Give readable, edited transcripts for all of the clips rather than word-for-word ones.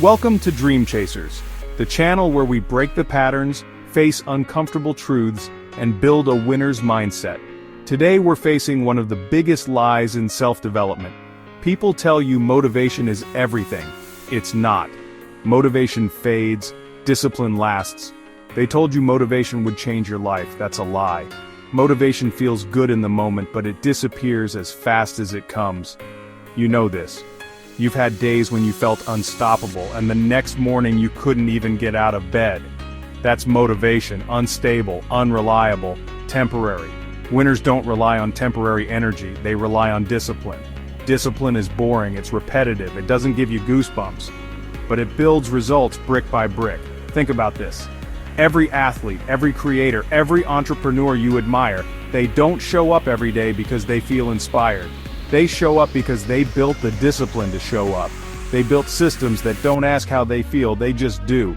Welcome to Dream Chasers, the channel where we break the patterns, face uncomfortable truths, and build a winner's mindset. Today we're facing one of the biggest lies in self-development. People tell you motivation is everything. It's not. Motivation fades, discipline lasts. They told you motivation would change your life. That's a lie. Motivation feels good in the moment, but it disappears as fast as it comes. You know this. You've had days when you felt unstoppable, and the next morning you couldn't even get out of bed. That's motivation, unstable, unreliable, temporary. Winners don't rely on temporary energy, they rely on discipline. Discipline is boring, it's repetitive, it doesn't give you goosebumps. But it builds results brick by brick. Think about this. Every athlete, every creator, every entrepreneur you admire, they don't show up every day because they feel inspired. They show up because they built the discipline to show up. They built systems that don't ask how they feel, they just do.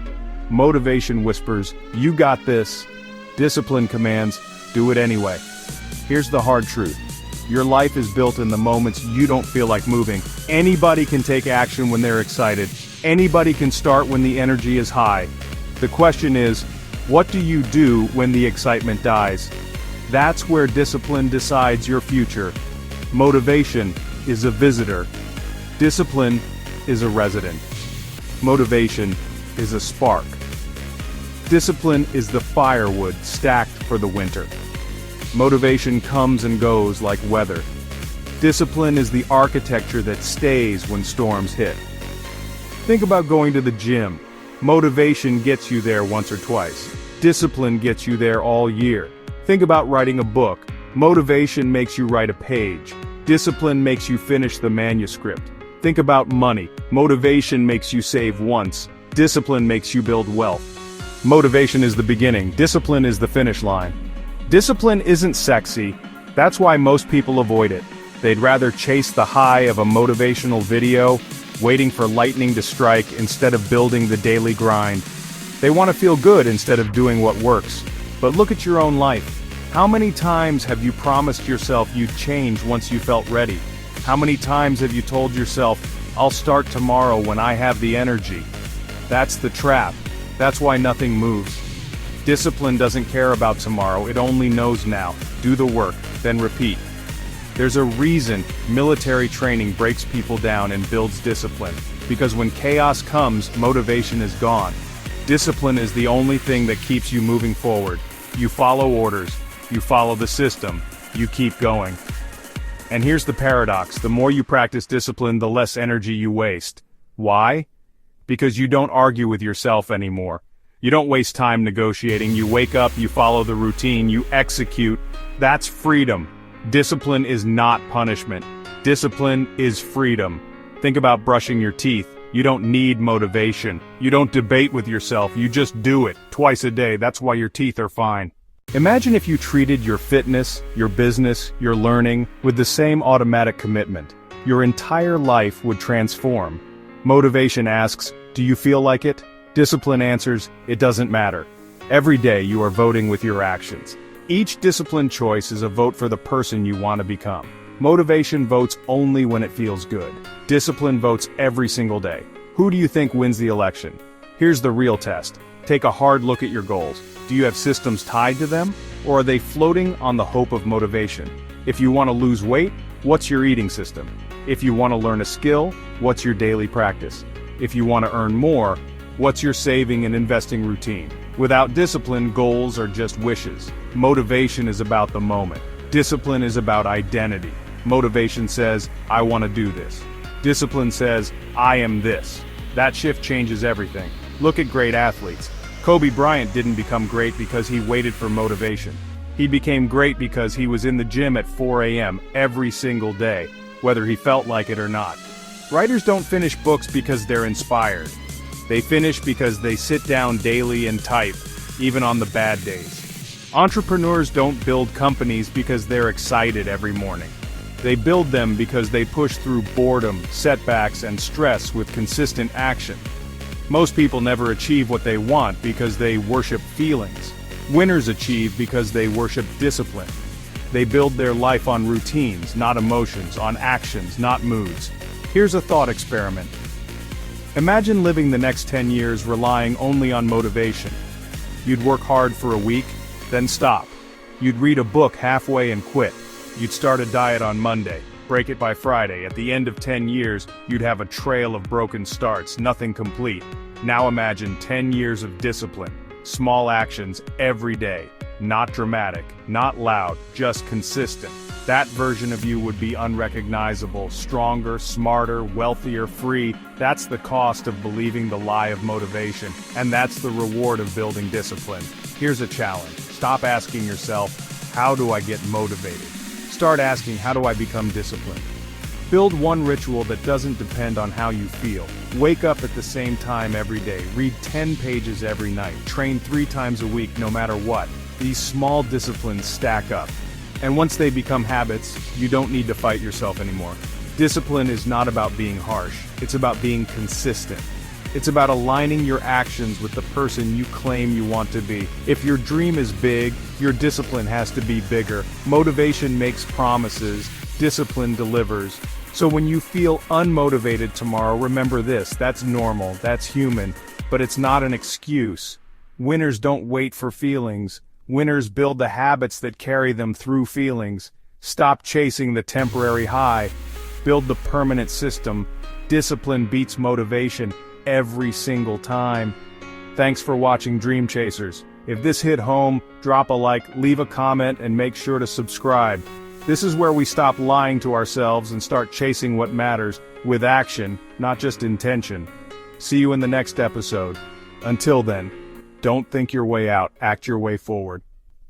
Motivation whispers, "You got this." Discipline commands, "Do it anyway." Here's the hard truth. Your life is built in the moments you don't feel like moving. Anybody can take action when they're excited. Anybody can start when the energy is high. The question is, what do you do when the excitement dies? That's where discipline decides your future. Motivation is a visitor. Discipline is a resident. Motivation is a spark. Discipline is the firewood stacked for the winter. Motivation comes and goes like weather. Discipline is the architecture that stays when storms hit. Think about going to the gym. Motivation gets you there once or twice. Discipline gets you there all year. Think about writing a book. Motivation makes you write a page. Discipline makes you finish the manuscript. Think about money. Motivation makes you save once. Discipline makes you build wealth. Motivation is the beginning. Discipline is the finish line. Discipline isn't sexy. That's why most people avoid it. They'd rather chase the high of a motivational video, waiting for lightning to strike instead of building the daily grind. They want to feel good instead of doing what works. But look at your own life. How many times have you promised yourself you'd change once you felt ready? How many times have you told yourself, "I'll start tomorrow when I have the energy"? That's the trap. That's why nothing moves. Discipline doesn't care about tomorrow, it only knows now. Do the work, then repeat. There's a reason military training breaks people down and builds discipline. Because when chaos comes, motivation is gone. Discipline is the only thing that keeps you moving forward. You follow orders. You follow the system, you keep going. And here's the paradox, the more you practice discipline, the less energy you waste. Why? Because you don't argue with yourself anymore. You don't waste time negotiating, you wake up, you follow the routine, you execute. That's freedom. Discipline is not punishment. Discipline is freedom. Think about brushing your teeth. You don't need motivation. You don't debate with yourself, you just do it, twice a day, that's why your teeth are fine. Imagine if you treated your fitness, your business, your learning, with the same automatic commitment. Your entire life would transform. Motivation asks, "Do you feel like it?" Discipline answers, "It doesn't matter." Every day you are voting with your actions. Each discipline choice is a vote for the person you want to become. Motivation votes only when it feels good. Discipline votes every single day. Who do you think wins the election? Here's the real test. Take a hard look at your goals. Do you have systems tied to them, or are they floating on the hope of motivation? If you want to lose weight, what's your eating system? If you want to learn a skill, what's your daily practice? If you want to earn more, what's your saving and investing routine? Without discipline, goals are just wishes. Motivation is about the moment. Discipline is about identity. Motivation says, "I want to do this." Discipline says, "I am this." That shift changes everything. Look at great athletes. Kobe Bryant didn't become great because he waited for motivation. He became great because he was in the gym at 4 a.m. every single day, whether he felt like it or not. Writers don't finish books because they're inspired. They finish because they sit down daily and type, even on the bad days. Entrepreneurs don't build companies because they're excited every morning. They build them because they push through boredom, setbacks, and stress with consistent action. Most people never achieve what they want because they worship feelings. Winners achieve because they worship discipline. They build their life on routines, not emotions, on actions, not moods. Here's a thought experiment. Imagine living the next 10 years relying only on motivation. You'd work hard for a week, then stop. You'd read a book halfway and quit. You'd start a diet on Monday, break it by Friday. At the end of 10 years, you'd have a trail of broken starts, nothing complete. Now imagine 10 years of discipline, small actions every day, not dramatic, not loud, just consistent. That version of you would be unrecognizable, stronger, smarter, wealthier, free. That's the cost of believing the lie of motivation, and that's the reward of building discipline. Here's a challenge. Stop asking yourself, how do I get motivated? Start asking, how do I become disciplined? Build one ritual that doesn't depend on how you feel. Wake up at the same time every day, read 10 pages every night, train 3 times a week no matter what. These small disciplines stack up. And once they become habits, you don't need to fight yourself anymore. Discipline is not about being harsh, it's about being consistent. It's about aligning your actions with the person you claim you want to be. If your dream is big, your discipline has to be bigger. Motivation makes promises, discipline delivers. So when you feel unmotivated tomorrow, remember this, that's normal, that's human, but it's not an excuse. Winners don't wait for feelings. Winners build the habits that carry them through feelings. Stop chasing the temporary high. Build the permanent system. Discipline beats motivation every single time. Thanks for watching Dream Chasers. If this hit home, drop a like, leave a comment, and make sure to subscribe. This is where we stop lying to ourselves and start chasing what matters, with action, not just intention. See you in the next episode. Until then, don't think your way out, act your way forward.